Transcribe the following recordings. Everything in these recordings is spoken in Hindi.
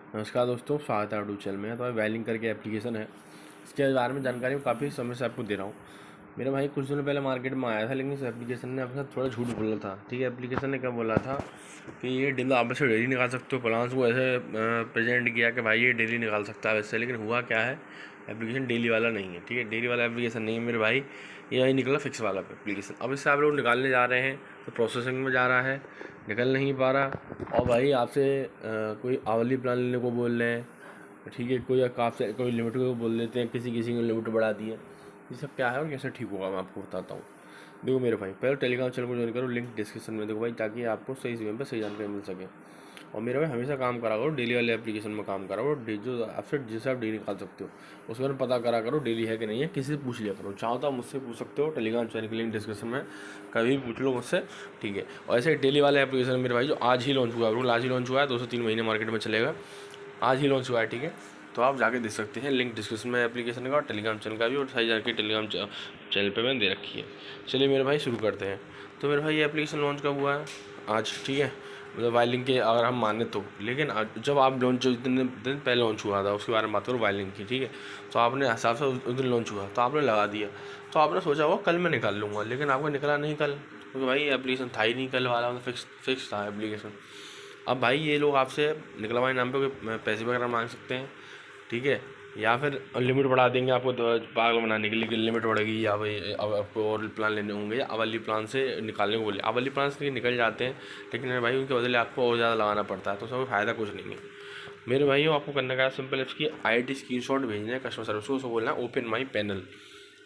नमस्कार दोस्तों, स्वागत है यूट्यूब चैनल में। तो वायलिंग करके एप्लीकेशन है, इसके बारे में जानकारी काफ़ी समय से आपको दे रहा हूँ। मेरा भाई कुछ दिनों पहले मार्केट में आया था, लेकिन इस एप्लीकेशन ने अपने साथ थोड़ा झूठ बोला था। ठीक है, एप्लीकेशन ने क्या बोला था कि ये डेली आप से डेली निकाल सकते हो प्लान्स को, ऐसे प्रेजेंट किया कि भाई ये डेली निकाल सकता है वैसे। लेकिन हुआ क्या है, एप्लीकेशन डेली वाला नहीं है। ठीक है, डेली वाला एप्लीकेशन नहीं है मेरे भाई, ये निकला फिक्स वाला एप्लीकेशन। अब इससे आप लोग निकालने जा रहे हैं तो प्रोसेसिंग में जा रहा है, निकल नहीं पा रहा। और भाई आपसे कोई आवली प्लान लेने को बोल रहे हैं। ठीक है, कोई आपसे कोई लिमिट को बोल देते हैं, किसी किसी ने लिमिट बढ़ा दी है। ये सब क्या है और कैसे ठीक होगा, मैं आपको बताता हूँ। देखो मेरे भाई, पहले टेलीग्राम चैनल को ज्वाइन करो, लिंक डिस्क्रिप्शन में देखो भाई, ताकि आपको सही समय पर सही जानकारी मिल सके। और मेरे भाई हमेशा काम करा करो, डेली वाले एप्लीकेशन में काम करा करो। जो आपसे जिससे आप डेली निकाल सकते हो उसके बारे में पता करा करो, डेली है कि नहीं है, किसी से पूछ लिया करो। चाहो तो आप मुझसे पूछ सकते हो, टेलीग्राम चैनल की लिंक डिस्क्रिप्शन में कभी भी पूछ लो मुझसे। ठीक है, और ऐसे डेली वाले एप्लीकेशन मेरे भाई जो आज ही लॉन्च हुआ है, आज ही लॉन्च हुआ है, 2 से 3 महीने मार्केट में चलेगा, आज ही लॉन्च हुआ है। ठीक है, तो आप जाके देख सकते हैं, लिंक डिस्क्रिप्शन में एप्लीकेशन का और टेलीग्राम चैनल का भी, और सारी जानकारी टेलीग्राम चैनल पे मैंने दे रखी है। चलिए मेरे भाई शुरू करते हैं। तो मेरे भाई ये एप्लीकेशन लॉन्च कब हुआ है? आज। ठीक है, मतलब वायलिंग के अगर हम माने तो। लेकिन जब आप लॉन्च जो दिन पहले लॉन्च हुआ था उसके बारे में बात करो वायलिंग की। ठीक है, तो आपने हिसाब से उस दिन लॉन्च हुआ तो आपने लगा दिया, तो आपने सोचा हुआ कल मैं निकाल लूँगा, लेकिन आपका निकला नहीं कल, क्योंकि भाई एप्लीकेशन था ही नहीं कल वाला, मतलब फिक्स था एप्लीकेशन। अब भाई ये लोग आपसे निकलवाए नाम पे कोई पैसे वगैरह मांग सकते हैं। ठीक है, या फिर लिमिट बढ़ा देंगे आपको पागल बनाने के लिए, लिमिट बढ़ेगी, या भाई अब आपको और प्लान लेने होंगे, या अवली प्लान से निकालने को बोले। अवली प्लान से निकल जाते हैं, लेकिन भाई उनके बदले आपको और ज़्यादा लगाना पड़ता है, तो उसका फ़ायदा कुछ नहीं है मेरे भाई। आपको करने का है सिंपल, इसकी ID स्क्रीनशॉट भेजना है कस्टमर सर्विस को, उसको बोलना है ओपन माई पैनल।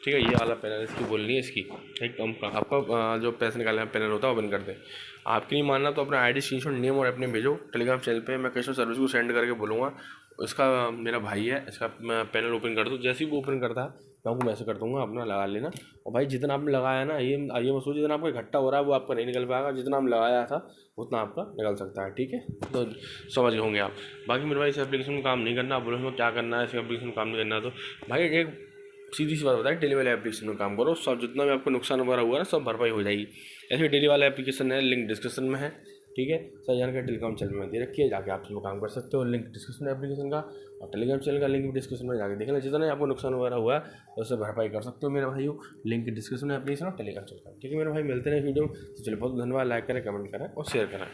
ठीक है, ये वाला पैनल इसकी बोलनी है, इसकी एक कम का आपका जो पैसे निकालने का पैनल होता है ओपन कर दे। आपकी नहीं मानना तो अपना ID स्क्रीनशॉट नेम और अपने भेजो टेलीग्राम चैनल पे, मैं कस्टमर सर्विस को सेंड करके बोलूँगा इसका मेरा भाई है, इसका पैनल ओपन कर दो। जैसे ही वो ओपन करता है मैं आपको मैसेज कर दूँगा, अपना लगा लेना। और भाई जितना आपने लगाया ना, ये मत सोचिए जितना आपका इकट्ठा हो रहा है वो आपका नहीं निकल पाएगा, जितना हम लगाया था उतना आपका निकल सकता है। ठीक है, तो समझ गए होंगे आप। बाकी मेरे भाई इस एप्लीकेशन में काम नहीं करना, आप बोलो क्या करना है, इस एप्लीकेशन में काम नहीं करना, तो भाई एक सीधी सी बात बताए, डेली वाले एप्लीकेशन में काम करो, सब जितना भी आपको नुकसान वगैरह हुआ है सब भरपाई हो जाएगी। ऐसे डेली वाला एप्लीकेशन है, लिंक डिस्क्रिप्शन में है। ठीक है, सही जानकारी टेलीग्राम चैनल में दे रखी है, जाके आप उसमें काम कर सकते हो। लिंक डिस्क्रिप्शन है एप्लीकेशन का, और टेलीग्राम चैनल का लिंक भी डिस्क्रिप्शन में जाके देख लें। जितना आपको नुकसान वगैरह हुआ है उससे भरपाई कर सकते हो मेरे भाई। लिंक डिस्क्रिप्शन में एप्लीकेशन और टेलीग्राम चैनल का। ठीक है मेरे भाई, मिलते हैं वीडियो में। तो चलिए, बहुत धन्यवाद। लाइक करें, कमेंट करें और शेयर करें।